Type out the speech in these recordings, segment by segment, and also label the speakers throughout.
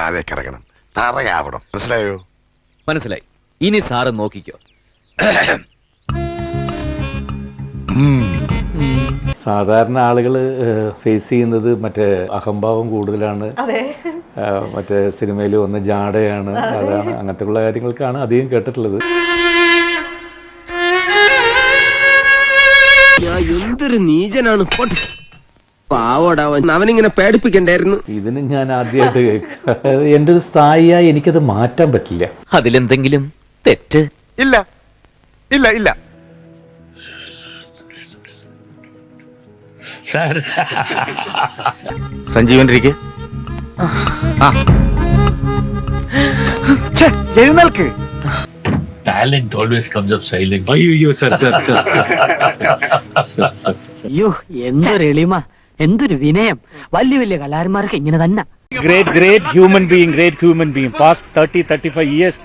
Speaker 1: താഴേക്ക് ഇറങ്ങണം, തറയാവണം. മനസ്സിലായോ?
Speaker 2: മനസ്സിലായി. ഇനി സാറ് നോക്കിക്കോ.
Speaker 3: സാധാരണ ആളുകൾ ഫേസ് ചെയ്യുന്നത് മറ്റേ അഹംഭാവം കൂടുതലാണ്, മറ്റേ സിനിമയിൽ വന്ന് ജാടയാണ്, അതാണ്, അങ്ങനത്തെ ഉള്ള കാര്യങ്ങൾക്കാണ് അധികം കേട്ടിട്ടുള്ളത്.
Speaker 4: എന്തൊരു നീചനാണ്, അവനിങ്ങനെ പേടിപ്പിക്കണ്ടായിരുന്നു.
Speaker 3: ഇതിന് ഞാൻ ആദ്യമായിട്ട് കേൾക്കുക. എൻ്റെ ഒരു സ്ഥായിയായി എനിക്കത് മാറ്റാൻ പറ്റില്ല.
Speaker 2: അതിലെന്തെങ്കിലും തെറ്റ്?
Speaker 1: ഇല്ല ഇല്ല ഇല്ല. സഞ്ജീവനിരിക്കെ എഴുന്നേൽക്ക്.
Speaker 5: Talent always comes up silent. അയ്യോ സർ.
Speaker 6: അയ്യോ, എന്തൊരു എളിമ, എന്തൊരു വിനയം. വലിയ വലിയ കലാകാരന്മാർക്ക് ഇങ്ങനെ തന്നെ.
Speaker 3: Great human being. Past 30-35 years,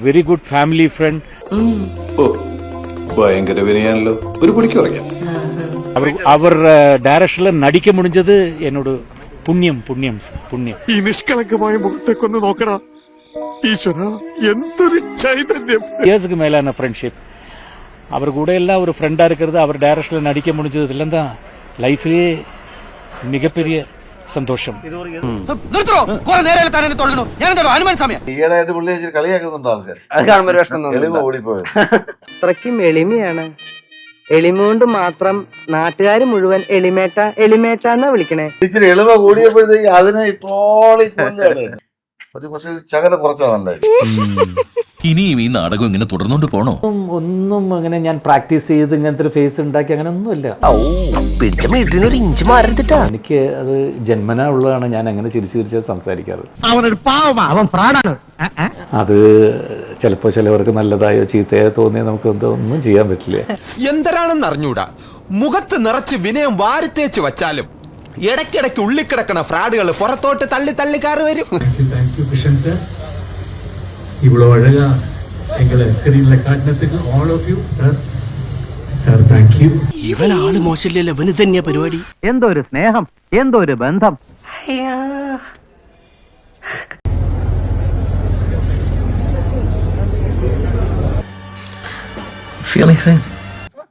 Speaker 3: very good family friend.
Speaker 7: ഭയങ്കര വിനയാണല്ലോ. ഒരു പൊടിക്ക് പറയാം.
Speaker 3: അവർ ഡയറക്ഷനിൽ നടിക്ക മുടിഞ്ഞത് എന്നോട് പുണ്യം.
Speaker 1: ഈ നിഷ്കളങ്കമായ മുഖത്തേക്കൊന്ന് നോക്കടാ. ഈശ്വര, എന്തൊരു ചൈതന്യം.
Speaker 3: ഇയേഴ്സുக்கு மேலான ஃப்ரெண்ட்ஷிப். அவர் கூட எல்லாம் ஒரு ஃப்ரெண்டா இருக்கிறது, அவர் டைரக்ஷன்ல நடிக்க முடிஞ்சது இதெல்லாம் தான் லைஃப்லயே மிகப்பெரிய സന്തോഷം.
Speaker 7: ഈയിടെയായിട്ട് പുള്ളി കളിയാക്കുന്നുണ്ടോ ആൾക്കാർ? ഓടിപ്പോയത്
Speaker 6: അത്രയ്ക്കും എളിമയാണ്. എളിമ കൊണ്ട് മാത്രം നാട്ടുകാർ മുഴുവൻ എളിമേട്ടാന്നാ വിളിക്കണേ.
Speaker 7: ഇച്ചിരി എളിമ കൂടിയപ്പോഴത്തേക്ക് അതിനെ ഇപ്പോൾ പക്ഷെ ചകല കുറച്ചാ നല്ലത്.
Speaker 5: ഇനിയും ഈ നാടകം ഇങ്ങനെ തുടർന്നുകൊണ്ട് പോണോ?
Speaker 3: ഒന്നും അങ്ങനെ ഞാൻ പ്രാക്ടീസ് ചെയ്ത് ഇങ്ങനത്തെ ഒരു ഫേസ് ഉണ്ടാക്കി അങ്ങനെ ഒന്നുമില്ല. എനിക്ക് അത് ജന്മനാ ഉള്ളതാണ്. ഞാൻ അങ്ങനെ ചിരിച്ച് സംസാരിക്കാറ്. അത് ചിലപ്പോ ചിലവർക്ക് നല്ലതായോ ചീത്തയോ തോന്നിയാൽ നമുക്ക് ഒന്നും ചെയ്യാൻ പറ്റില്ല.
Speaker 8: എന്തരാണെന്ന് അറിഞ്ഞൂടാ. മുഖത്ത് നിറച്ച് വിനയം വാരിത്തേച്ച് വച്ചാലും ഇടയ്ക്കിടയ്ക്ക് ഉള്ളിക്കിടക്കണ ഫ്രാഡുകൾ പുറത്തോട്ട് തള്ളിക്കാറ് വരും.
Speaker 5: இவ்வளோ அழகா எங்களை ஸ்கிரீன்ல காட்டினதுக்கு all of you sir thank you.
Speaker 4: ഇവൻ ആള് മോശമില്ലല്ലോ, ഇവന് തന്നെയാ പരിപാടി.
Speaker 6: എന്തോ ഒരു സ്നേഹം, എന്തോ ഒരു ബന്ധം.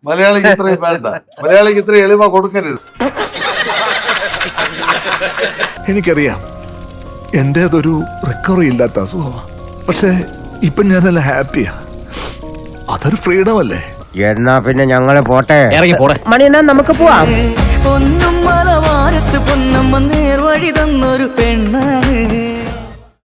Speaker 7: മലയാളിക്ക് ഇത്രയും വേണ്ട, മലയാളിക്ക് ഇത്രയും എളിമ കൊടുക്കരുത്.
Speaker 1: എനിക്കറിയാം എന്റേതൊരു റിക്കവറി ഇല്ലാത്ത അസുഖമാണ്. പക്ഷെ ഇപ്പൊ ഞാൻ നല്ല ഹാപ്പിയാ. അതൊരു ഫ്രീഡം അല്ലേ?
Speaker 4: എന്നാ പിന്നെ ഞങ്ങള് പോട്ടെ,
Speaker 2: ഇറങ്ങി പോടെ.
Speaker 6: മണിയെന്നാ നമുക്ക് പോവാം.
Speaker 9: പൊന്നും മലവാരത്ത് പൊന്നമ്മ നേർവഴി തന്നൊരു പെണ്ണ്